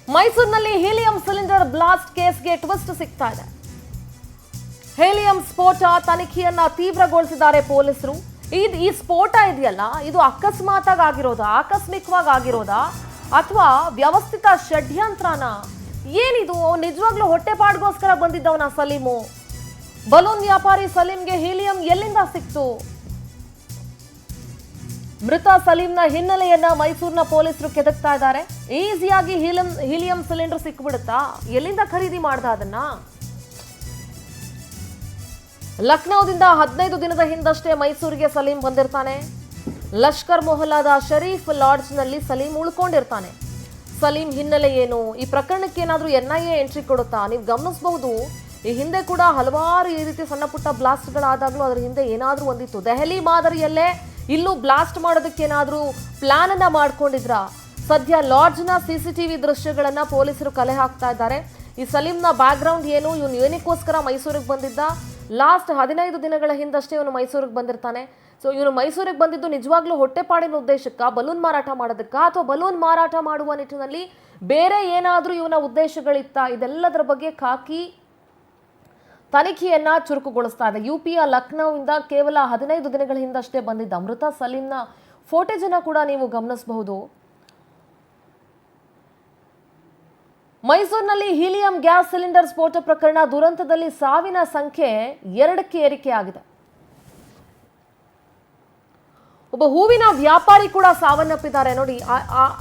ಮೈಸೂರಿನಲ್ಲಿ helium cylinder blast ಕೇಸ್ಗೆ twist ಸಿಗ್ತಾ ಇದೆ. ಹೀಲಿಯಂ ಸ್ಫೋಟ ತನಿಖೆಯನ್ನ ತೀವ್ರಗೊಳಿಸಿದ್ದಾರೆ ಪೊಲೀಸರು. ಈ ಸ್ಫೋಟ ಇದೆಯಲ್ಲ, ಇದು ಅಕಸ್ಮಾತ್ ಆಗಿರೋದಾ, ಆಕಸ್ಮಿಕವಾಗಿ ಆಗಿರೋದಾ ಅಥವಾ ವ್ಯವಸ್ಥಿತ ಷಡ್ಯಂತ್ರನ? ಏನಿದು? ನಿಜವಾಗ್ಲೂ ಹೊಟ್ಟೆಪಾಡ್ಗೋಸ್ಕರ ಬಂದಿದ್ದವನ ಸಲೀಮು? ಬಲೂನ್ ವ್ಯಾಪಾರಿ ಸಲೀಂಗೆ ಹೀಲಿಯಂ ಎಲ್ಲಿಂದ ಸಿಕ್ತು? ಮೃತ ಸಲೀಂನ ಹಿನ್ನೆಲೆಯನ್ನ ಮೈಸೂರಿನ ಪೊಲೀಸರು ಕೆದಕ್ತಾ ಇದ್ದಾರೆ. ಈಸಿಯಾಗಿ ಹೀಲಿಯಂ ಸಿಲಿಂಡರ್ ಸಿಕ್ಬಿಡುತ್ತಾ? ಎಲ್ಲಿಂದ ಖರೀದಿ ಮಾಡ್ದ ಅದನ್ನ? ಲಕ್ನೋದಿಂದ 15 ದಿನದ ಹಿಂದಷ್ಟೇ ಮೈಸೂರಿಗೆ ಸಲೀಂ ಬಂದಿರ್ತಾನೆ. ಲಷ್ಕರ್ ಮೊಹಲ್ಲಾದ ಶರೀಫ್ ಲಾಡ್ಜ್ನಲ್ಲಿ ಸಲೀಂ ಉಳ್ಕೊಂಡಿರ್ತಾನೆ. ಸಲೀಂ ಹಿನ್ನೆಲೆ ಏನು? ಈ ಪ್ರಕರಣಕ್ಕೆ ಏನಾದ್ರೂ NIA ಎಂಟ್ರಿ ಕೊಡುತ್ತಾ? ನೀವು ಗಮನಿಸಬಹುದು, ಈ ಹಿಂದೆ ಕೂಡ ಹಲವಾರು ಈ ರೀತಿ ಸಣ್ಣ ಪುಟ್ಟ ಬ್ಲಾಸ್ಟ್ಗಳಾದಾಗಲೂ ಅದರ ಹಿಂದೆ ಏನಾದ್ರೂ ಒಂದಿತ್ತು. ದೆಹಲಿ ಮಾದರಿಯಲ್ಲೇ ಇಲ್ಲೂ ಬ್ಲಾಸ್ಟ್ ಮಾಡೋದಕ್ಕೆ ಏನಾದ್ರೂ ಪ್ಲಾನ್ ಅನ್ನ ಮಾಡ್ಕೊಂಡಿದ್ರ? ಸದ್ಯ ಲಾಡ್ಜ್ನ CCTV ದೃಶ್ಯಗಳನ್ನ ಪೊಲೀಸರು ಕಲೆ ಹಾಕ್ತಾ ಇದ್ದಾರೆ. ಈ ಸಲೀಂನ ಬ್ಯಾಕ್ ಗ್ರೌಂಡ್ ಏನು? ಇವನು ಏನಕ್ಕೋಸ್ಕರ ಮೈಸೂರಿಗೆ ಬಂದಿದ್ದ? ಲಾಸ್ಟ್ 15 ದಿನಗಳ ಹಿಂದಷ್ಟೇ ಇವನು ಮೈಸೂರಿಗೆ ಬಂದಿರ್ತಾನೆ. ಸೊ ಇವನು ಮೈಸೂರಿಗೆ ಬಂದಿದ್ದು ನಿಜವಾಗ್ಲೂ ಹೊಟ್ಟೆಪಾಡಿನ ಉದ್ದೇಶಕ್ಕ, ಬಲೂನ್ ಮಾರಾಟ ಮಾಡೋದಕ್ಕ, ಅಥವಾ ಬಲೂನ್ ಮಾರಾಟ ಮಾಡುವ ನಿಟ್ಟಿನಲ್ಲಿ ಬೇರೆ ಏನಾದ್ರೂ ಇವನ ಉದ್ದೇಶಗಳಿತ್ತ? ಇದೆಲ್ಲದರ ಬಗ್ಗೆ ಖಾಕಿ ತನಿಖೆಯನ್ನ ಚುರುಕುಗೊಳಿಸ್ತಾ ಇದೆ. UPಯ ಲಕ್ನೋವಿಂದ ಕೇವಲ 15 ದಿನಗಳ ಹಿಂದಷ್ಟೇ ಬಂದಿದ್ದ ಮೃತ ಸಲೀಂನ ಫೋಟೇಜ್ ಅನ್ನ ಕೂಡ ನೀವು ಗಮನಿಸಬಹುದು. ಮೈಸೂರಿನಲ್ಲಿ ಹೀಲಿಯಂ ಗ್ಯಾಸ್ ಸಿಲಿಂಡರ್ ಸ್ಫೋಟ ಪ್ರಕರಣ ದುರಂತದಲ್ಲಿ ಸಾವಿನ ಸಂಖ್ಯೆ 2ಕ್ಕೆ ಏರಿಕೆಯಾಗಿದೆ. ಒಬ್ಬ ಹೂವಿನ ವ್ಯಾಪಾರಿ ಕೂಡ ಸಾವನ್ನಪ್ಪಿದ್ದಾರೆ. ನೋಡಿ,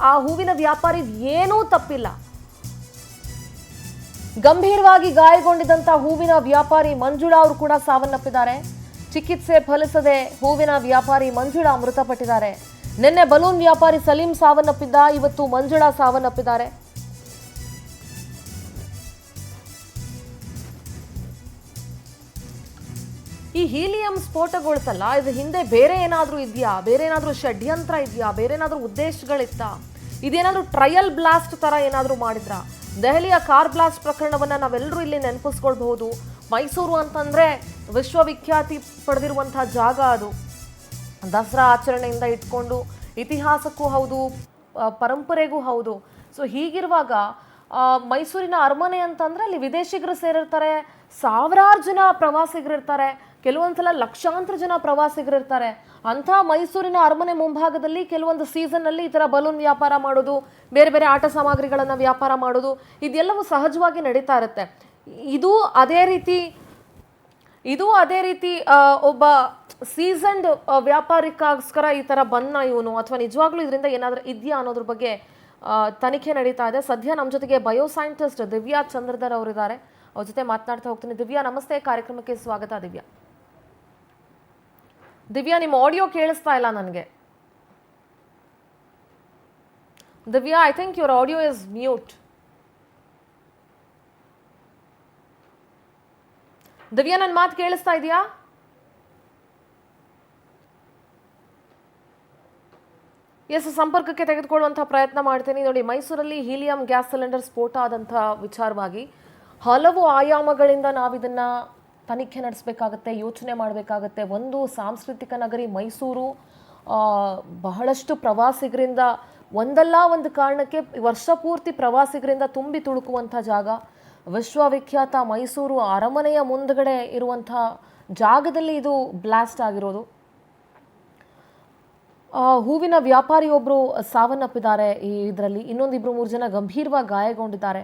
ಆ ಹೂವಿನ ವ್ಯಾಪಾರಿ ಏನೂ ತಪ್ಪಿಲ್ಲ. ಗಂಭೀರವಾಗಿ ಗಾಯಗೊಂಡಿದ್ದಂತ ಹೂವಿನ ವ್ಯಾಪಾರಿ ಮಂಜುಳಾ ಅವರು ಕೂಡ ಸಾವನ್ನಪ್ಪಿದ್ದಾರೆ. ಚಿಕಿತ್ಸೆ ಫಲಿಸದೆ ಹೂವಿನ ವ್ಯಾಪಾರಿ ಮಂಜುಳಾ ಮೃತಪಟ್ಟಿದ್ದಾರೆ. ನಿನ್ನೆ ಬಲೂನ್ ವ್ಯಾಪಾರಿ ಸಲೀಂ ಸಾವನ್ನಪ್ಪಿದ್ದ, ಇವತ್ತು ಮಂಜುಳಾ ಸಾವನ್ನಪ್ಪಿದ್ದಾರೆ. ಈ ಹೀಲಿಯಂ ಸ್ಫೋಟಗೊಳಿಸಲ್ಲ, ಇದು ಹಿಂದೆ ಬೇರೆ ಏನಾದ್ರೂ ಇದೆಯಾ? ಬೇರೆ ಏನಾದ್ರೂ ಷಡ್ಯಂತ್ರ ಇದೆಯಾ? ಬೇರೆ ಏನಾದ್ರೂ ಉದ್ದೇಶಗಳಿತ್ತ? ಇದೇನಾದ್ರೂ ಟ್ರಯಲ್ ಬ್ಲಾಸ್ಟ್ ತರ ಏನಾದ್ರೂ ಮಾಡಿದ್ರ? ದೆಹಲಿಯ ಕಾರ್ ಬ್ಲಾಸ್ಟ್ ಪ್ರಕರಣವನ್ನ ನಾವೆಲ್ಲರೂ ಇಲ್ಲಿ ನೆನಪಿಸ್ಕೊಳ್ಬಹುದು. ಮೈಸೂರು ಅಂತಂದ್ರೆ ವಿಶ್ವವಿಖ್ಯಾತಿ ಪಡೆದಿರುವಂತಹ ಜಾಗ ಅದು. ದಸರಾ ಆಚರಣೆಯಿಂದ ಇಟ್ಕೊಂಡು ಇತಿಹಾಸಕ್ಕೂ ಹೌದು, ಪರಂಪರೆಗೂ ಹೌದು. ಸೊ ಹೀಗಿರುವಾಗ ಮೈಸೂರಿನ ಅರಮನೆ ಅಂತಂದ್ರೆ ಅಲ್ಲಿ ವಿದೇಶಿಗರು ಸೇರಿರ್ತಾರೆ, ಸಾವಿರಾರು ಜನ ಪ್ರವಾಸಿಗರಿರ್ತಾರೆ, ಕೆಲವೊಂದ್ಸಲ ಲಕ್ಷಾಂತರ ಜನ ಪ್ರವಾಸಿಗರಿರ್ತಾರೆ. ಅಂಥ ಮೈಸೂರಿನ ಅರಮನೆ ಮುಂಭಾಗದಲ್ಲಿ ಕೆಲವೊಂದು ಸೀಸನ್ನಲ್ಲಿ ಈ ಥರ ಬಲೂನ್ ವ್ಯಾಪಾರ ಮಾಡೋದು, ಬೇರೆ ಬೇರೆ ಆಟ ಸಾಮಗ್ರಿಗಳನ್ನು ವ್ಯಾಪಾರ ಮಾಡೋದು, ಇದೆಲ್ಲವೂ ಸಹಜವಾಗಿ ನಡೀತಾ ಇರುತ್ತೆ. ಇದು ಅದೇ ರೀತಿ ಒಬ್ಬ ಸೀಸನ್ಡ್ ವ್ಯಾಪಾರಿಗೋಸ್ಕರ ಈ ಥರ ಬಂದ ಇವನು, ಅಥವಾ ನಿಜವಾಗ್ಲೂ ಇದರಿಂದ ಏನಾದರೂ ಇದೆಯಾ ಅನ್ನೋದ್ರ ಬಗ್ಗೆ ತನಿಖೆ ನಡೀತಾ ಇದೆ. ಸದ್ಯ ನಮ್ಮ ಜೊತೆಗೆ ಬಯೋಸೈಂಟಿಸ್ಟ್ ದಿವ್ಯಾ ಚಂದ್ರಧರ್ ಅವರಿದ್ದಾರೆ. ಅವ್ರ ಜೊತೆ ಮಾತನಾಡ್ತಾ ಹೋಗ್ತೀನಿ. ದಿವ್ಯಾ ನಮಸ್ತೆ, ಕಾರ್ಯಕ್ರಮಕ್ಕೆ ಸ್ವಾಗತ. ದಿವ್ಯಾ, ನಿಮ್ಮ ಆಡಿಯೋ ಕೇಳಿಸ್ತಾ ಇಲ್ಲ ನನಗೆ. Divya, I think your audio is mute. Divya, ನನ್ನ ಮಾತು ಕೇಳಿಸ್ತಾ ಇದೆಯಾ? ಎಸ್, ಸಂಪರ್ಕಕ್ಕೆ ತೆಗೆದುಕೊಳ್ಳುವಂತಹ ಪ್ರಯತ್ನ ಮಾಡ್ತೀನಿ. ನೋಡಿ, ಮೈಸೂರಲ್ಲಿ ಹೀಲಿಯಂ ಗ್ಯಾಸ್ ಸಿಲಿಂಡರ್ ಸ್ಫೋಟ ಆದಂತಹ ವಿಚಾರವಾಗಿ ಹಲವು ಆಯಾಮಗಳಿಂದ ನಾವಿದನ್ನ ತನಿಖೆ ನಡೆಸಬೇಕಾಗತ್ತೆ, ಯೋಚನೆ ಮಾಡಬೇಕಾಗತ್ತೆ. ಒಂದು, ಸಾಂಸ್ಕೃತಿಕ ನಗರಿ ಮೈಸೂರು, ಬಹಳಷ್ಟು ಪ್ರವಾಸಿಗರಿಂದ ಒಂದಲ್ಲ ಒಂದು ಕಾರಣಕ್ಕೆ ವರ್ಷ ಪೂರ್ತಿ ಪ್ರವಾಸಿಗರಿಂದ ತುಂಬಿ ತುಳುಕುವಂಥ ಜಾಗ. ವಿಶ್ವವಿಖ್ಯಾತ ಮೈಸೂರು ಅರಮನೆಯ ಮುಂದ್ಗಡೆ ಇರುವಂಥ ಜಾಗದಲ್ಲಿ ಇದು ಬ್ಲಾಸ್ಟ್ ಆಗಿರೋದು. ಹೂವಿನ ವ್ಯಾಪಾರಿ ಒಬ್ಬರು ಸಾವನ್ನಪ್ಪಿದ್ದಾರೆ ಇದರಲ್ಲಿ, ಇನ್ನೊಂದಿಬ್ರು 3 ಜನ ಗಂಭೀರವಾಗಿ ಗಾಯಗೊಂಡಿದ್ದಾರೆ.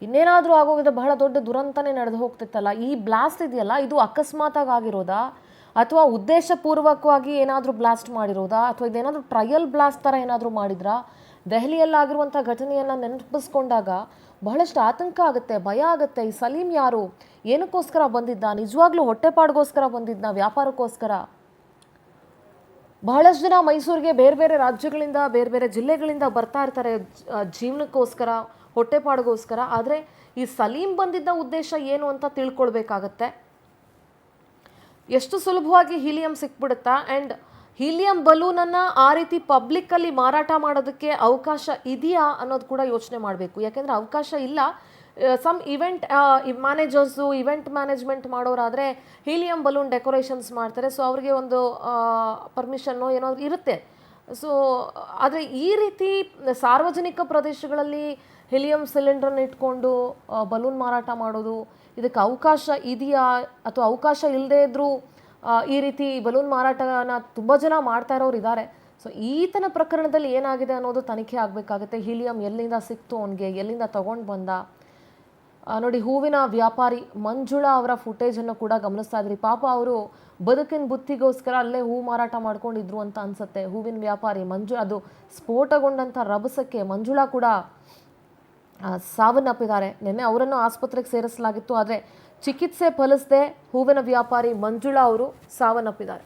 ಇನ್ನೇನಾದರೂ ಆಗೋಗಿದ್ರೆ ಬಹಳ ದೊಡ್ಡ ದುರಂತನೇ ನಡೆದು ಹೋಗ್ತಿತ್ತಲ್ಲ. ಈ ಬ್ಲಾಸ್ಟ್ ಇದೆಯಲ್ಲ, ಇದು ಅಕಸ್ಮಾತ್ ಆಗಿರೋದಾ ಅಥವಾ ಉದ್ದೇಶಪೂರ್ವಕವಾಗಿ ಏನಾದರೂ ಬ್ಲಾಸ್ಟ್ ಮಾಡಿರೋದಾ ಅಥವಾ ಇದೇನಾದರೂ ಟ್ರಯಲ್ ಬ್ಲಾಸ್ಟ್ ಥರ ಏನಾದರೂ ಮಾಡಿದ್ರಾ? ದೆಹಲಿಯಲ್ಲಾಗಿರುವಂಥ ಘಟನೆಯನ್ನು ನೆನಪಿಸ್ಕೊಂಡಾಗ ಬಹಳಷ್ಟು ಆತಂಕ ಆಗುತ್ತೆ, ಭಯ ಆಗುತ್ತೆ. ಈ ಸಲೀಂ ಯಾರು? ಏನಕ್ಕೋಸ್ಕರ ಬಂದಿದ್ದ? ನಿಜವಾಗ್ಲೂ ಹೊಟ್ಟೆಪಾಡಿಗೋಸ್ಕರ ಬಂದಿದ್ದ? ವ್ಯಾಪಾರಕ್ಕೋಸ್ಕರ? ಬಹಳಷ್ಟು ಜನ ಮೈಸೂರಿಗೆ ಬೇರೆ ಬೇರೆ ರಾಜ್ಯಗಳಿಂದ, ಬೇರೆ ಬೇರೆ ಜಿಲ್ಲೆಗಳಿಂದ ಬರ್ತಾ ಇರ್ತಾರೆ ಜೀವನಕ್ಕೋಸ್ಕರ, ಹೊಟ್ಟೆಪಾಡಿಗೋಸ್ಕರ. ಆದರೆ ಈ ಸಲೀಂ ಬಂದಿದ್ದ ಉದ್ದೇಶ ಏನು ಅಂತ ತಿಳ್ಕೊಳ್ಬೇಕಾಗತ್ತೆ. ಎಷ್ಟು ಸುಲಭವಾಗಿ ಹೀಲಿಯಂ ಸಿಕ್ಬಿಡುತ್ತಾ? ಆ್ಯಂಡ್ ಹೀಲಿಯಂ ಬಲೂನನ್ನು ಆ ರೀತಿ ಪಬ್ಲಿಕ್ಕಲ್ಲಿ ಮಾರಾಟ ಮಾಡೋದಕ್ಕೆ ಅವಕಾಶ ಇದೆಯಾ ಅನ್ನೋದು ಕೂಡ ಯೋಚನೆ ಮಾಡಬೇಕು. ಯಾಕೆಂದರೆ ಅವಕಾಶ ಇಲ್ಲ. Some event managers, event management ಮಾಡೋರಾದರೆ ಹೀಲಿಯಂ ಬಲೂನ್ ಡೆಕೋರೇಷನ್ಸ್ ಮಾಡ್ತಾರೆ. ಸೊ ಅವ್ರಿಗೆ ಒಂದು ಪರ್ಮಿಷನ್ನು ಏನಾದರೂ ಇರುತ್ತೆ. ಸೊ ಆದರೆ ಈ ರೀತಿ ಸಾರ್ವಜನಿಕ ಪ್ರದೇಶಗಳಲ್ಲಿ ಹೀಲಿಯಂ ಸಿಲಿಂಡರ್ನ ಇಟ್ಕೊಂಡು ಬಲೂನ್ ಮಾರಾಟ ಮಾಡೋದು, ಇದಕ್ಕೆ ಅವಕಾಶ ಇದೆಯಾ ಅಥವಾ ಅವಕಾಶ ಇಲ್ಲದೇ ಇದ್ರೂ ಈ ರೀತಿ ಬಲೂನ್ ಮಾರಾಟನ ತುಂಬ ಜನ ಮಾಡ್ತಾ ಇರೋರು ಇದ್ದಾರೆ. ಸೊ ಈತನ ಪ್ರಕರಣದಲ್ಲಿ ಏನಾಗಿದೆ ಅನ್ನೋದು ತನಿಖೆ ಆಗಬೇಕಾಗುತ್ತೆ. ಹೀಲಿಯಂ ಎಲ್ಲಿಂದ ಸಿಕ್ತು ಅವನಿಗೆ, ಎಲ್ಲಿಂದ ತಗೊಂಡು ಬಂದ. ನೋಡಿ, ಹೂವಿನ ವ್ಯಾಪಾರಿ ಮಂಜುಳಾ ಅವರ ಫುಟೇಜನ್ನು ಕೂಡ ಗಮನಿಸ್ತಾ ಇದ್ರಿ. ಪಾಪ ಅವರು ಬದುಕಿನ ಬುತ್ತಿಗೋಸ್ಕರ ಅಲ್ಲೇ ಹೂ ಮಾರಾಟ ಮಾಡ್ಕೊಂಡಿದ್ರು ಅಂತ ಅನ್ಸುತ್ತೆ. ಹೂವಿನ ವ್ಯಾಪಾರಿ ಅದು ಸ್ಫೋಟಗೊಂಡಂಥ ರಭಸಕ್ಕೆ ಮಂಜುಳಾ ಕೂಡ ಸಾವನ್ನಪ್ಪಿದ್ದಾರೆ. ನಿನ್ನೆ ಅವರನ್ನು ಆಸ್ಪತ್ರೆಗೆ ಸೇರಿಸಲಾಗಿತ್ತು, ಆದರೆ ಚಿಕಿತ್ಸೆ ಫಲಿಸದೆ ಹೂವಿನ ವ್ಯಾಪಾರಿ ಮಂಜುಳಾ ಅವರು ಸಾವನ್ನಪ್ಪಿದ್ದಾರೆ.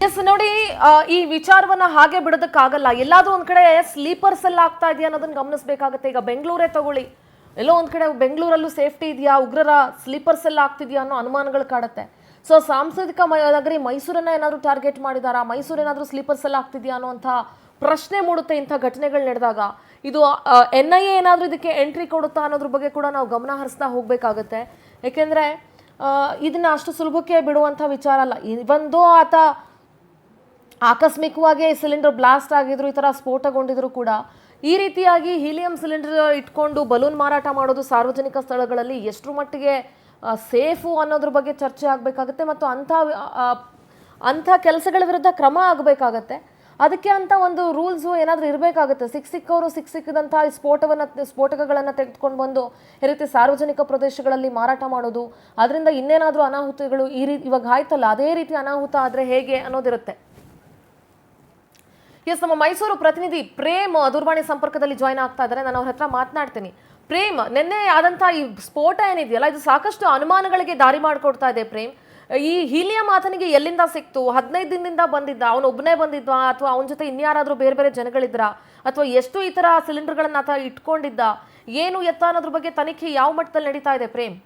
ಎಸ್ ನೋಡಿ, ಈ ವಿಚಾರವನ್ನ ಹಾಗೆ ಬಿಡೋದಕ್ಕಾಗಲ್ಲ. ಎಲ್ಲಾದ್ರೂ ಒಂದ್ ಕಡೆ ಸ್ಲೀಪರ್ಸ್ ಎಲ್ಲ ಆಗ್ತಾ ಇದೆಯಾ ಅನ್ನೋದನ್ನ ಗಮನಿಸಬೇಕಾಗುತ್ತೆ. ಈಗ ಬೆಂಗಳೂರೇ ತಗೊಳ್ಳಿ, ಎಲ್ಲೋ ಒಂದ್ ಕಡೆ ಬೆಂಗಳೂರಲ್ಲೂ ಸೇಫ್ಟಿ ಇದೆಯಾ, ಉಗ್ರರ ಸ್ಲೀಪರ್ಸ್ ಎಲ್ಲ ಆಗ್ತಿದ್ಯಾ ಅನ್ನೋ ಅನುಮಾನಗಳು ಕಾಡುತ್ತೆ. ಸೊ ಸಾಂಸ್ಕೃತಿಕ ನಗರಿ ಮೈಸೂರನ್ನ ಏನಾದ್ರು ಟಾರ್ಗೆಟ್ ಮಾಡಿದಾರಾ, ಮೈಸೂರು ಏನಾದ್ರು ಸ್ಲೀಪರ್ಸ್ ಎಲ್ಲ ಆಗ್ತಿದ್ಯಾ ಅನ್ನುವಂಥ ಪ್ರಶ್ನೆ ಮೂಡುತ್ತೆ ಇಂಥ ಘಟನೆಗಳು ನಡೆದಾಗ. ಇದು NIA ಏನಾದರೂ ಇದಕ್ಕೆ ಎಂಟ್ರಿ ಕೊಡುತ್ತಾ ಅನ್ನೋದ್ರ ಬಗ್ಗೆ ಕೂಡ ನಾವು ಗಮನ ಹರಿಸ್ತಾ ಹೋಗಬೇಕಾಗತ್ತೆ. ಯಾಕೆಂದರೆ ಇದನ್ನ ಅಷ್ಟು ಸುಲಭಕ್ಕೆ ಬಿಡುವಂಥ ವಿಚಾರ ಅಲ್ಲ. ಇವೊಂದು ಆತ ಆಕಸ್ಮಿಕವಾಗಿ ಸಿಲಿಂಡರ್ ಬ್ಲಾಸ್ಟ್ ಆಗಿದ್ರು, ಈ ಥರ ಸ್ಫೋಟಗೊಂಡಿದ್ರು ಕೂಡ ಈ ರೀತಿಯಾಗಿ ಹೀಲಿಯಂ ಸಿಲಿಂಡರ್ ಇಟ್ಕೊಂಡು ಬಲೂನ್ ಮಾರಾಟ ಮಾಡೋದು ಸಾರ್ವಜನಿಕ ಸ್ಥಳಗಳಲ್ಲಿ ಎಷ್ಟರ ಮಟ್ಟಿಗೆ ಸೇಫು ಅನ್ನೋದ್ರ ಬಗ್ಗೆ ಚರ್ಚೆ ಆಗಬೇಕಾಗತ್ತೆ. ಮತ್ತು ಅಂಥ ಕೆಲಸಗಳ ವಿರುದ್ಧ ಕ್ರಮ ಆಗಬೇಕಾಗತ್ತೆ. ಅದಕ್ಕೆ ಅಂತ ಒಂದು ರೂಲ್ಸು ಏನಾದರೂ ಇರಬೇಕಾಗುತ್ತೆ. ಸಿಕ್ಕವರು ಸಿಕ್ಕಿದಂಥ ಸ್ಫೋಟಕಗಳನ್ನು ತೆಗೆದುಕೊಂಡು ಬಂದು ಈ ರೀತಿ ಸಾರ್ವಜನಿಕ ಪ್ರದೇಶಗಳಲ್ಲಿ ಮಾರಾಟ ಮಾಡೋದು, ಅದರಿಂದ ಇನ್ನೇನಾದರೂ ಅನಾಹುತಗಳು ಇವಾಗ ಆಯ್ತಲ್ಲ, ಅದೇ ರೀತಿ ಅನಾಹುತ ಆದರೆ ಹೇಗೆ ಅನ್ನೋದಿರುತ್ತೆ. ಎಸ್, ನಮ್ಮ ಮೈಸೂರು ಪ್ರತಿನಿಧಿ ಪ್ರೇಮ್ ದೂರವಾಣಿ ಸಂಪರ್ಕದಲ್ಲಿ ಜಾಯ್ನ್ ಆಗ್ತಾ ಇದ್ದಾರೆ. ನಾನು ಅವ್ರ ಹತ್ರ ಮಾತನಾಡ್ತೀನಿ. ಪ್ರೇಮ್, ನಿನ್ನೆ ಆದಂಥ ಈ ಸ್ಫೋಟ ಏನಿದೆಯಲ್ಲ, ಇದು ಸಾಕಷ್ಟು ಅನುಮಾನಗಳಿಗೆ ದಾರಿ ಮಾಡಿಕೊಡ್ತಾ ಇದೆ. ಪ್ರೇಮ್, ಈ ಹೀಲಿಯಂ ಆತನಿಗೆ ಎಲ್ಲಿಂದ ಸಿಕ್ತು? 15 ದಿನದಿಂದ ಬಂದಿದ್ದ, ಅವನೊಬ್ಬನೇ ಬಂದಿದ್ವಾ ಅಥವಾ ಅವನ ಜೊತೆ ಇನ್ಯಾರಾದ್ರೂ ಬೇರೆ ಬೇರೆ ಜನಗಳಿದ್ರ, ಅಥವಾ ಎಷ್ಟು ಈ ಥರ ಸಿಲಿಂಡರ್ಗಳನ್ನ ಆತ ಇಟ್ಕೊಂಡಿದ್ದ, ಏನು ಎತ್ತ ಅನ್ನೋದ್ರ ಬಗ್ಗೆ ತನಿಖೆ ಯಾವ ಮಟ್ಟದಲ್ಲಿ ನಡೀತಾ ಇದೆ ಪ್ರೇಮ್?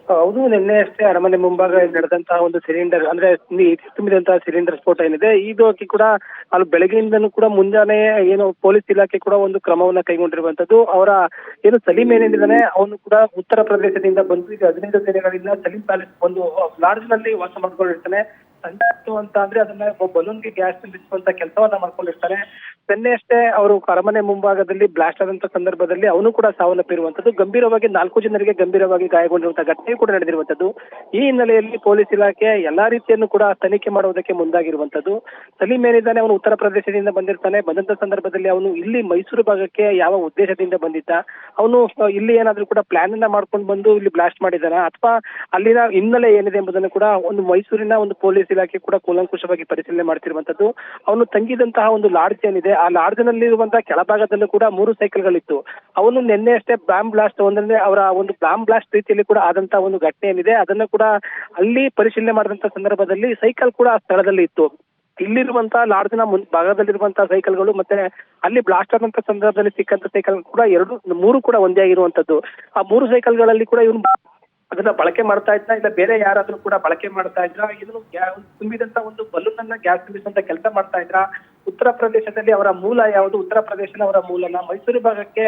ಹೌದು, ನಿನ್ನೆ ಅಷ್ಟೇ ಅರಮನೆ ಮುಂಭಾಗ ನಡೆದಂತಹ ಒಂದು ಸಿಲಿಂಡರ್ ಅಂದ್ರೆ ತುಂಬಿದಂತಹ ಸಿಲಿಂಡರ್ ಸ್ಫೋಟ ಏನಿದೆ, ಇದು ಕೂಡ ಅಲ್ಲಿ ಬೆಳಗ್ಗೆಯಿಂದನೂ ಕೂಡ ಮುಂಜಾನೆ ಏನು ಪೊಲೀಸ್ ಇಲಾಖೆ ಕೂಡ ಒಂದು ಕ್ರಮವನ್ನ ಕೈಗೊಂಡಿರುವಂತದ್ದು. ಅವರ ಏನು ಸಲೀಂ ಏನೇನಿದ್ದಾನೆ ಅವನು ಕೂಡ ಉತ್ತರ ಪ್ರದೇಶದಿಂದ ಬಂದು ಈಗ 15 ದಿನಗಳಿಂದ ಸಲೀಂ ಪ್ಯಾಲೇಸ್ ಒಂದು ಲಾಡ್ಜ್ ನಲ್ಲಿ ವಾಸ ಮಾಡ್ಕೊಂಡಿರ್ತಾನೆ. ಸಂಜೆ ಅಂತ ಅಂದ್ರೆ ಅದನ್ನ ಬಲೂನ್ಗೆ ಗ್ಯಾಸ್ ತುಂಬಿಸುವಂತ ಕೆಲಸವನ್ನ ಮಾಡ್ಕೊಂಡಿರ್ತಾನೆ. ನಿನ್ನೆ ಅಷ್ಟೇ ಅವರು ಅರಮನೆ ಮುಂಭಾಗದಲ್ಲಿ ಬ್ಲಾಸ್ಟ್ ಆದಂತ ಸಂದರ್ಭದಲ್ಲಿ ಅವನು ಕೂಡ ಸಾವನ್ನಪ್ಪಿರುವಂತದ್ದು. ಗಂಭೀರವಾಗಿ 4 ಜನರಿಗೆ ಗಂಭೀರವಾಗಿ ಗಾಯಗೊಂಡಿರುವಂತಹ ಘಟನೆ ಕೂಡ ನಡೆದಿರುವಂತದ್ದು. ಈ ಹಿನ್ನೆಲೆಯಲ್ಲಿ ಪೊಲೀಸ್ ಇಲಾಖೆ ಎಲ್ಲಾ ರೀತಿಯನ್ನು ಕೂಡ ತನಿಖೆ ಮಾಡುವುದಕ್ಕೆ ಮುಂದಾಗಿರುವಂತದ್ದು. ಸಲೀಂ ಏನಿದ್ದಾನೆ ಅವನು ಉತ್ತರ ಪ್ರದೇಶದಿಂದ ಬಂದಿರ್ತಾನೆ. ಬಂದಂತ ಸಂದರ್ಭದಲ್ಲಿ ಅವನು ಇಲ್ಲಿ ಮೈಸೂರು ಭಾಗಕ್ಕೆ ಯಾವ ಉದ್ದೇಶದಿಂದ ಬಂದಿದ್ದ, ಅವನು ಇಲ್ಲಿ ಏನಾದ್ರೂ ಕೂಡ ಪ್ಲಾನ್ ಅನ್ನ ಮಾಡ್ಕೊಂಡು ಬಂದು ಇಲ್ಲಿ ಬ್ಲಾಸ್ಟ್ ಮಾಡಿದಾನ ಅಥವಾ ಅಲ್ಲಿನ ಹಿನ್ನೆಲೆ ಏನಿದೆ ಎಂಬುದನ್ನು ಕೂಡ ಒಂದು ಮೈಸೂರಿನ ಒಂದು ಪೊಲೀಸ್ ಇಲಾಖೆ ಕೂಡ ಕೂಲಂಕುಷವಾಗಿ ಪರಿಶೀಲನೆ ಮಾಡ್ತಿರುವಂತದ್ದು. ಅವನು ತಂಗಿದಂತಹ ಒಂದು ಲಾಡ್ಜ್ ಏನಿದೆ, ಆ ಲಾಡ್ಜ್ನಲ್ಲಿರುವಂತಹ ಕೆಳಭಾಗದಲ್ಲೂ ಕೂಡ 3 ಸೈಕಲ್ಗಳಿತ್ತು. ಅವನು ನಿನ್ನೆ ಅಷ್ಟೇ ಬಾಂಬ್ ಬ್ಲಾಸ್ಟ್ ಒಂದಂದ್ರೆ ಅವರ ಒಂದು ಬಾಂಬ್ ಬ್ಲಾಸ್ಟ್ ರೀತಿಯಲ್ಲಿ ಕೂಡ ಆದಂತಹ ಒಂದು ಘಟನೆ ಏನಿದೆ ಅದನ್ನು ಕೂಡ ಅಲ್ಲಿ ಪರಿಶೀಲನೆ ಮಾಡಿದಂತ ಸಂದರ್ಭದಲ್ಲಿ ಸೈಕಲ್ ಕೂಡ ಆ ಸ್ಥಳದಲ್ಲಿ ಇತ್ತು. ಇಲ್ಲಿರುವಂತಹ ಲಾಡ್ಜ್ನ ಭಾಗದಲ್ಲಿರುವಂತಹ ಸೈಕಲ್ಗಳು ಮತ್ತೆ ಅಲ್ಲಿ ಬ್ಲಾಸ್ಟ್ ಆದಂತ ಸಂದರ್ಭದಲ್ಲಿ ಸಿಕ್ಕಂತ ಸೈಕಲ್ ಕೂಡ 3 ಕೂಡ ಒಂದೇ ಆಗಿರುವಂತದ್ದು. ಆ 3 ಸೈಕಲ್ಗಳಲ್ಲಿ ಕೂಡ ಇವನು ಅದನ್ನ ಬಳಕೆ ಮಾಡ್ತಾ ಇದ್ದ, ಇಲ್ಲ ಬೇರೆ ಯಾರಾದ್ರೂ ಕೂಡ ಬಳಕೆ ಮಾಡ್ತಾ ಇದ್ರ, ಇದನ್ನು ತುಂಬಿದಂತ ಒಂದು ಬಲೂನ್ ಅನ್ನ ಗ್ಯಾಸ್ ತುಂಬಿಸುವಂತ ಕೆಲಸ ಮಾಡ್ತಾ ಇದ್ರ. ಉತ್ತರ ಪ್ರದೇಶದಲ್ಲಿ ಅವರ ಮೂಲ ಯಾವುದು, ಉತ್ತರ ಪ್ರದೇಶದ ಅವರ ಮೂಲನ ಮೈಸೂರು ಭಾಗಕ್ಕೆ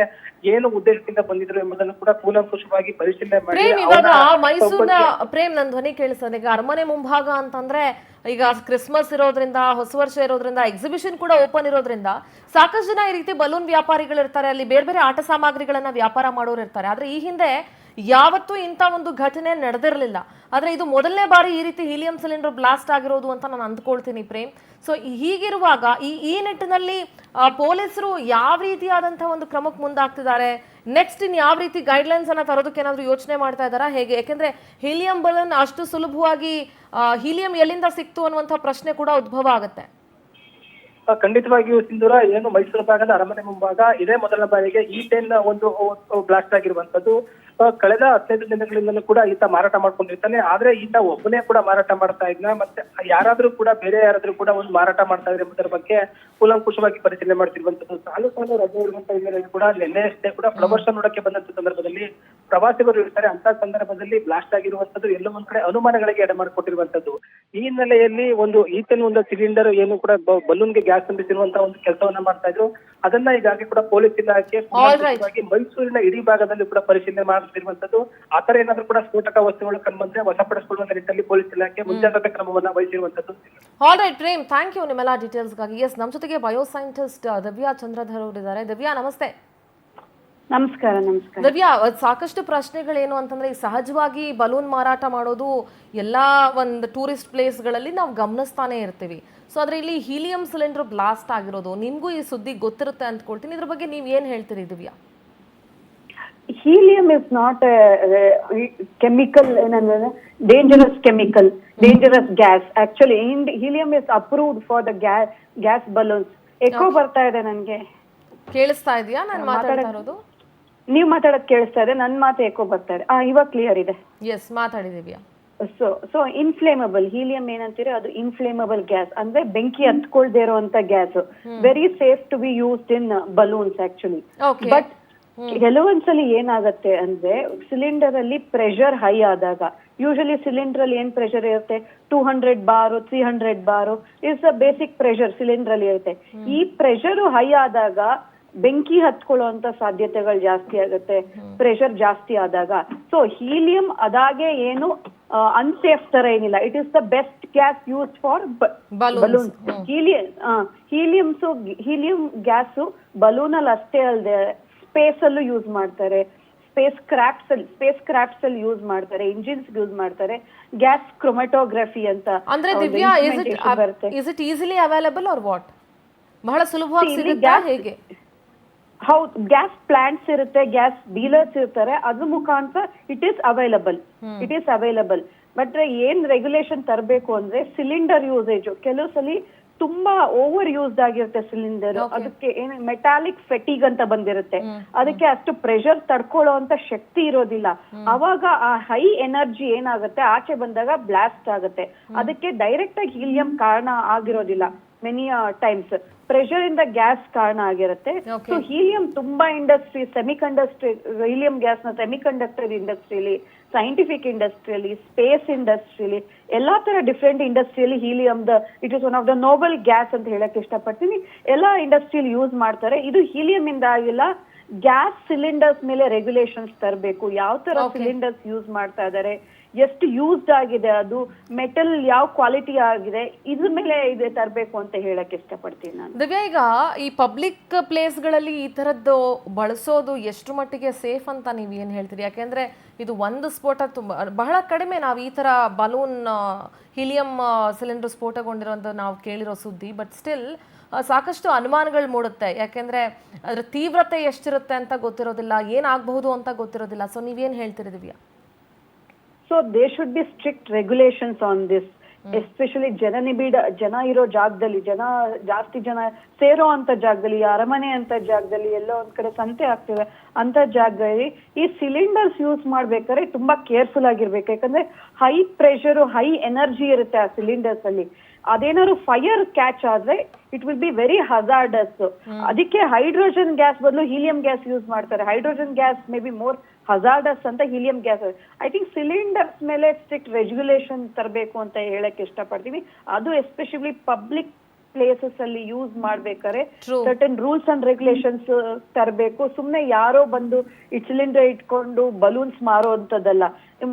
ಏನು ಉದ್ದೇಶದಿಂದ ಬಂದಿದ್ರು ಎಂಬುದನ್ನು ಕೂಡ ಕೂಲಂಕುಷವಾಗಿ ಪರಿಶೀಲನೆ ಮಾಡಿ. ಇವಾಗ ಮೈಸೂರಿನ ಪ್ರೇಮ್, ನನ್ ಧ್ವನಿ ಕೇಳಿಸ್ತದೆ. ಈಗ ಅರಮನೆ ಮುಂಭಾಗ ಅಂತಂದ್ರೆ ಈಗ ಕ್ರಿಸ್ಮಸ್ ಇರೋದ್ರಿಂದ, ಹೊಸ ವರ್ಷ ಇರೋದ್ರಿಂದ, ಎಕ್ಸಿಬಿಷನ್ ಕೂಡ ಓಪನ್ ಇರೋದ್ರಿಂದ ಸಾಕಷ್ಟು ಜನ ಈ ರೀತಿ ಬಲೂನ್ ವ್ಯಾಪಾರಿಗಳು ಇರ್ತಾರೆ, ಅಲ್ಲಿ ಬೇರೆ ಬೇರೆ ಆಟ ಸಾಮಗ್ರಿಗಳನ್ನ ವ್ಯಾಪಾರ ಮಾಡೋರು ಇರ್ತಾರೆ. ಆದ್ರೆ ಈ ಹಿಂದೆ ಯಾವತ್ತೂ ಇಂಥ ಒಂದು ಘಟನೆ ನಡೆದಿರಲಿಲ್ಲ. ಆದರೆ ಇದು ಮೊದಲನೇ ಬಾರಿ ಈ ರೀತಿ ಹೀಲಿಯಂ ಸಿಲಿಂಡರ್ ಬ್ಲಾಸ್ಟ್ ಆಗಿರೋದು ಅಂತ ನಾನು ಅಂದ್ಕೊಳ್ತೀನಿ ಪ್ರೇಮ್. ಸೊ ಹೀಗಿರುವಾಗ ಈ ನಿಟ್ಟಿನಲ್ಲಿ ಪೊಲೀಸರು ಯಾವ ರೀತಿಯಾದಂಥ ಒಂದು ಕ್ರಮಕ್ಕೆ ಮುಂದಾಗ್ತಿದ್ದಾರೆ, ನೆಕ್ಸ್ಟ್ ಇನ್ ಯಾವ ರೀತಿ ಗೈಡ್ಲೈನ್ಸ್ ಅನ್ನ ತರೋದಕ್ಕೆ ಏನಾದರೂ ಯೋಚನೆ ಮಾಡ್ತಾ ಇದ್ದಾರಾ ಹೇಗೆ? ಯಾಕೆಂದ್ರೆ ಹೀಲಿಯಂ ಬಲೂನ್ ಅಷ್ಟು ಸುಲಭವಾಗಿ ಹೀಲಿಯಂ ಎಲ್ಲಿಂದ ಸಿಕ್ತು ಅನ್ನುವಂಥ ಪ್ರಶ್ನೆ ಕೂಡ ಉದ್ಭವ ಆಗುತ್ತೆ. ಖಂಡಿತವಾಗಿಯೂ ಸಿಂಧೂರ, ಏನು ಮೈಸೂರು ಭಾಗದ ಅರಮನೆ ಮುಂಭಾಗ ಇದೇ ಮೊದಲ ಬಾರಿಗೆ E10 ಒಂದು ಬ್ಲಾಸ್ಟ್ ಆಗಿರುವಂತದ್ದು. ಕಳೆದ 15 ದಿನಗಳಿಂದಲೂ ಕೂಡ ಈತ ಮಾರಾಟ ಮಾಡ್ಕೊಂಡಿರ್ತಾನೆ. ಆದ್ರೆ ಈತ ಒಬ್ಬನೇ ಕೂಡ ಮಾರಾಟ ಮಾಡ್ತಾ ಇದ್ನ, ಮತ್ತೆ ಯಾರಾದ್ರೂ ಕೂಡ ಬೇರೆ ಯಾರಾದ್ರೂ ಕೂಡ ಒಂದು ಮಾರಾಟ ಮಾಡ್ತಾ ಇದ್ರೆ ಎಂಬುದರ ಬಗ್ಗೆ ಕೂಲಂಕುಷವಾಗಿ ಪರಿಶೀಲನೆ ಮಾಡ್ತಿರುವಂತದ್ದು. ಸಾಲು ರಜೆ ಇರುವಂತ ಹಿನ್ನೆಲೆಯಲ್ಲಿ ಕೂಡ ನಿನ್ನೆಯಷ್ಟೇ ಕೂಡ ಫ್ಲವರ್ ಶೋ ನೋಡಕ್ಕೆ ಬಂದಂತ ಸಂದರ್ಭದಲ್ಲಿ ಪ್ರವಾಸಿಗರು ಇರ್ತಾರೆ. ಅಂತ ಸಂದರ್ಭದಲ್ಲಿ ಬ್ಲಾಸ್ಟ್ ಆಗಿರುವಂತದ್ದು ಎಲ್ಲೋ ಒಂದ್ ಕಡೆ ಅನುಮಾನಗಳಿಗೆ ಎಡೆ ಮಾಡಿಕೊಟ್ಟಿರುವಂತದ್ದು. ಈ ಹಿನ್ನೆಲೆಯಲ್ಲಿ ಒಂದು E10 ಒಂದು ಸಿಲಿಂಡರ್ ಏನು ಕೂಡ ಬಲೂನ್ಗೆ ಗ್ಯಾಸ್ ತುಂಬಿಸಿರುವಂತಹ ಒಂದು ಕೆಲಸವನ್ನ ಮಾಡ್ತಾ ಇದ್ರು. ಅದನ್ನ ಈಗಾಗಲೇ ಕೂಡ ಪೊಲೀಸ್ ಇಲಾಖೆ ಮೈಸೂರಿನ ಇಡೀ ಭಾಗದಲ್ಲಿ ಕೂಡ ಪರಿಶೀಲನೆ ಮಾಡ್ತಿರುವಂತದ್ದು. ಆತರ ಏನಾದ್ರೂ ಕೂಡ ಸ್ಫೋಟಕ ವಸ್ತುಗಳು ಕಂಡುಬಂದ್ರೆ ವಶಪಡಿಸಿಕೊಳ್ಳುವ ನಿಟ್ಟಿನಲ್ಲಿ ಪೊಲೀಸ್ ಇಲಾಖೆ ಮುಂಜಾಗ್ರತಾ ಕ್ರಮವನ್ನ ವಹಿಸಿರುವಂತದ್ದು. All right Prem, thank you ನಿಮ್ಮೆಲ್ಲ ಡೀಟೇಲ್ಸ್ಗಾಗಿ. ಎಸ್, ನಮ್ಮ ಜೊತೆಗೆ ಬಯೋಸೈಂಟಿಸ್ಟ್ ದಿವ್ಯಾ ಚಂದ್ರಧರ್ ಅವರಿದ್ದಾರೆ. ದಿವ್ಯಾ ನಮಸ್ತೆ. ನಮಸ್ಕಾರ. ನಮಸ್ಕಾರ ದಿವ್ಯಾ, ಸಾಕಷ್ಟು ಪ್ರಶ್ನೆಗಳೇನು ಅಂತಂದ್ರೆ, ಈ ಸಹಜವಾಗಿ ಬಲೂನ್ ಮಾರಾಟ ಮಾಡೋದು ಎಲ್ಲಾ ಒಂದು ಟೂರಿಸ್ಟ್ ಪ್ಲೇಸ್ಗಳಲ್ಲಿ ನಾವು ಗಮನಿಸ್ತಾನೆ ಇರ್ತೀವಿ. ಸೊ ಆದ್ರೆ ಇಲ್ಲಿ ಹೀಲಿಯಂ ಸಿಲಿಂಡರ್ ಬ್ಲಾಸ್ಟ್ ಆಗಿರೋದು ನಿಮ್ಗೂ ಈ ಸುದ್ದಿ ಗೊತ್ತಿರುತ್ತೆ ಅಂದ್ಕೊಳ್ತೀನಿ. ಇದ್ರ ಬಗ್ಗೆ ನೀವ್ ಏನ್ ಹೇಳ್ತೀರಿ Divya? Helium is not chemical, ಏನಂದ್ರೆ dangerous chemical, dangerous gas. Actually helium is approved for the gas balloons. Echo ಬರ್ತಾ ಇದೆ ನನ್ಗೆ, ಕೇಳಿಸ್ತಾ ಇದೆಯಾ ನಾನು ಮಾತಾಡ್ತಾ ಇರೋದು? ನೀವ್ ಮಾತಾಡೋದ್ ಕೇಳಿಸ್ತಾ ಇದೆ, ನನ್ ಮಾತು ಎಕೋ ಬರ್ತಾ ಇದೆ. ಇವಾಗ ಕ್ಲಿಯರ್ ಇದೆ. ಎಸ್, ಮಾತಾಡಿ ದಿವ್ಯಾ. ಸೊ ಇನ್ಫ್ಲೇಮಬಲ್ ಹೀಲಿಯಂ ಏನಂತೀರಿ, ಅದು ಇನ್ಫ್ಲೇಮಬಲ್ ಗ್ಯಾಸ್, ಅಂದ್ರೆ ಬೆಂಕಿ ಹತ್ಕೊಳ್ದೇ ಇರುವಂತ gas. Very safe to be used in balloons actually. But ಕೆಲವೊಂದ್ಸಲಿ ಏನಾಗತ್ತೆ ಅಂದ್ರೆ, ಸಿಲಿಂಡರ್ ಅಲ್ಲಿ ಪ್ರೆಷರ್ ಹೈ ಆದಾಗ, ಯೂಶಲಿ ಸಿಲಿಂಡರ್ ಅಲ್ಲಿ ಏನ್ ಪ್ರೆಷರ್ ಇರುತ್ತೆ, 200 bar 300 bar is a basic pressure cylinder ಅಲ್ಲಿ ಇರುತ್ತೆ. ಈ ಪ್ರೆಷರ್ ಹೈ ಆದಾಗ ಬೆಂಕಿ ಹತ್ಕೊಳ್ಳುವಂತ ಸಾಧ್ಯತೆಗಳು ಜಾಸ್ತಿ ಆಗುತ್ತೆ, ಪ್ರೆಷರ್ ಜಾಸ್ತಿ ಆದಾಗ. ಸೊ ಹೀಲಿಯಂ ಅದಾಗೆ ಏನು ಅನ್ಸೇಫ್ ತರ ಏನಿಲ್ಲ. It is the best gas used for balloon. Helium gas balloon ಅಲ್ಲಿ ಅಷ್ಟೇ ಅಲ್ಲದೆ ಸ್ಪೇಸ್ ಅಲ್ಲೂ ಯೂಸ್ ಮಾಡ್ತಾರೆ, ಸ್ಪೇಸ್ ಕ್ರಾಫ್ಟ್ಸ್ ಅಲ್ಲಿ ಯೂಸ್ ಮಾಡ್ತಾರೆ, ಇಂಜಿನ್ಸ್ ಯೂಸ್ ಮಾಡ್ತಾರೆ. ಗ್ಯಾಸ್ ಕ್ರೊಮ್ಯಾಟೋಗ್ರಫಿ ಅಂತ ಅಂದ್ರೆ Divya, is it easily available or what? ಬಹಳ ಸುಲಭವಾಗಿ ಸಿಗುತ್ತಾ ಹೇಗೆ? ಹೌದು, ಗ್ಯಾಸ್ ಪ್ಲಾಂಟ್ಸ್ ಇರುತ್ತೆ, ಗ್ಯಾಸ್ ಡೀಲರ್ಸ್ ಇರ್ತಾರೆ, ಅದ್ರ ಮುಖಾಂತರ ಇಟ್ ಈಸ್ ಅವೈಲಬಲ್. ಬಟ್ ಏನ್ ರೆಗ್ಯುಲೇಷನ್ ತರಬೇಕು ಅಂದ್ರೆ, ಸಿಲಿಂಡರ್ ಯೂಸೇಜ್ ಕೆಲವು ಸಲ ತುಂಬಾ ಓವರ್ ಯೂಸ್ಡ್ ಆಗಿರುತ್ತೆ ಸಿಲಿಂಡರ್. ಅದಕ್ಕೆ ಏನು ಮೆಟಾಲಿಕ್ ಫೆಟಿಗ್ ಅಂತ ಬಂದಿರುತ್ತೆ, ಅದಕ್ಕೆ ಅಷ್ಟು ಪ್ರೆಷರ್ ತಡ್ಕೊಳ್ಳೋ ಅಂತ ಶಕ್ತಿ ಇರೋದಿಲ್ಲ. ಅವಾಗ ಆ ಹೈ ಎನರ್ಜಿ ಏನಾಗುತ್ತೆ ಆಚೆ ಬಂದಾಗ ಬ್ಲಾಸ್ಟ್ ಆಗುತ್ತೆ. ಅದಕ್ಕೆ ಡೈರೆಕ್ಟ್ ಆಗಿ ಹೀಲಿಯಂ ಕಾರಣ ಆಗಿರೋದಿಲ್ಲ. ಮೆನಿ ಟೈಮ್ಸ್ ಪ್ರೆಷರ್ ಇಂದ ಗ್ಯಾಸ್ ಕಾರಣ ಆಗಿರುತ್ತೆ. ಸೊ ಹೀಲಿಯಂ ತುಂಬಾ ಇಂಡಸ್ಟ್ರಿ, ಹೀಲಿಯಂ ಗ್ಯಾಸ್ ನ ಸೆಮಿಕಂಡಕ್ಟರ್ ಇಂಡಸ್ಟ್ರಿಯಲ್ಲಿ, ಸೈಂಟಿಫಿಕ್ ಇಂಡಸ್ಟ್ರಿಯಲ್ಲಿ, ಸ್ಪೇಸ್ ಇಂಡಸ್ಟ್ರಿಯಲ್ಲಿ, ಎಲ್ಲಾ ತರ ಡಿಫ್ರೆಂಟ್ ಇಂಡಸ್ಟ್ರಿಯಲ್ಲಿ helium it is one of the Nobel gas ಅಂತ ಹೇಳಕ್ ಇಷ್ಟಪಡ್ತೀನಿ. ಎಲ್ಲಾ ಇಂಡಸ್ಟ್ರಿಯಲ್ಲಿ ಯೂಸ್ ಮಾಡ್ತಾರೆ. ಇದು ಹೀಲಿಯಂ ಇಂದ ಆಗಿಲ್ಲ. ಗ್ಯಾಸ್ ಸಿಲಿಂಡರ್ಸ್ ಮೇಲೆ ರೆಗ್ಯುಲೇಷನ್ಸ್ ತರಬೇಕು. ಯಾವ ತರ ಸಿಲಿಂಡರ್ಸ್ ಯೂಸ್ ಮಾಡ್ತಾ ಇದಾರೆ, ಎಷ್ಟು ಯೂಸ್ಡ್ ಆಗಿದೆ, ಅದು ಮೆಟಲ್ ಯಾವ ಕ್ವಾಲಿಟಿ ಆಗಿದೆ, ಇದ್ರ ಮೇಲೆ ಇದೆ ತರಬೇಕು ಅಂತ ಹೇಳಕ್ ಇಷ್ಟಪಡ್ತೀನಿ ನಾನು. ದಿವ್ಯಾ, ಈಗ ಈ ಪಬ್ಲಿಕ್ ಪ್ಲೇಸ್ಗಳಲ್ಲಿ ಈ ತರದ್ದು ಬಳಸೋದು ಎಷ್ಟು ಮಟ್ಟಿಗೆ ಸೇಫ್ ಅಂತ ನೀವು ಏನ್ ಹೇಳ್ತೀರಿ? ಯಾಕೆಂದ್ರೆ ಇದು ಒಂದು ಸ್ಫೋಟ ಬಹಳ ಕಡಿಮೆ ನಾವು ಈ ತರ ಬಲೂನ್ ಹೀಲಿಯಂ ಸಿಲಿಂಡರ್ ಸ್ಫೋಟಗೊಂಡಿರೋಂಥ ನಾವು ಕೇಳಿರೋ ಸುದ್ದಿ. ಬಟ್ ಸ್ಟಿಲ್ ಸಾಕಷ್ಟು ಅನುಮಾನಗಳು ಮೂಡುತ್ತೆ. ಯಾಕೆಂದ್ರೆ ಅದ್ರ ತೀವ್ರತೆ ಎಷ್ಟಿರುತ್ತೆ ಅಂತ ಗೊತ್ತಿರೋದಿಲ್ಲ, ಏನಾಗಬಹುದು ಅಂತ ಗೊತ್ತಿರೋದಿಲ್ಲ. ಸೊ ನೀವೇನ್ ಹೇಳ್ತೀರಿ Divya? So there should be strict regulations on this, especially ಜನ ಇರೋ ಜಾಗದಲ್ಲಿ, ಜಾಸ್ತಿ ಜನ ಸೇರೋ ಅಂತ ಜಾಗದಲ್ಲಿ, ಅರಮನೆ ಅಂತ ಜಾಗದಲ್ಲಿ, ಎಲ್ಲೋ ಒಂದ್ ಕಡೆ ಸಂತೆ ಆಗ್ತಿವೆ ಅಂತ ಜಾಗದಲ್ಲಿ ಈ ಸಿಲಿಂಡರ್ಸ್ ಯೂಸ್ ಮಾಡ್ಬೇಕಾದ್ರೆ ತುಂಬಾ ಕೇರ್ಫುಲ್ ಆಗಿರ್ಬೇಕು. ಯಾಕಂದ್ರೆ ಹೈ ಪ್ರೆಷರ್, ಹೈ ಎನರ್ಜಿ ಇರುತ್ತೆ ಆ ಸಿಲಿಂಡರ್ಸ್ ಅಲ್ಲಿ. ಅದೇನಾದ್ರು ಫೈರ್ ಕ್ಯಾಚ್ ಆದ್ರೆ it will be very hazardous. ಅದಕ್ಕೆ ಹೈಡ್ರೋಜನ್ ಗ್ಯಾಸ್ ಬದಲು ಹೀಲಿಯಂ ಗ್ಯಾಸ್ ಯೂಸ್ ಮಾಡ್ತಾರೆ. Hydrogen gas may be more hazardous ಅಂತ helium gas. I think cylinders ಮೇಲೆ ಸ್ಟ್ರಿಕ್ಟ್ ರೆಗ್ಯುಲೇಷನ್ ತರಬೇಕು ಅಂತ ಹೇಳಕ್ ಇಷ್ಟಪಡ್ತೀನಿ. ಅದು ಎಸ್ಪೆಷಲಿ ಪಬ್ಲಿಕ್ ಪ್ಲೇಸಸ್ ಅಲ್ಲಿ ಯೂಸ್ ಮಾಡ್ಬೇಕಾದ್ರೆ ಸರ್ಟನ್ ರೂಲ್ಸ್ ಅಂಡ್ ರೆಗ್ಯುಲೇಷನ್ಸ್ ತರಬೇಕು. ಸುಮ್ನೆ ಯಾರೋ ಬಂದು ಈ ಸಿಲಿಂಡರ್ ಇಟ್ಕೊಂಡು ಬಲೂನ್ಸ್ ಮಾರೋ ಅಂತದಲ್ಲ.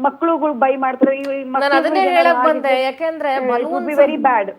ಮಕ್ಕಳುಗಳು ಬೈ ಮಾಡ್ತಾರೆ. ಯಾಕೆಂದ್ರೆ ವೆರಿ ಬ್ಯಾಡ್.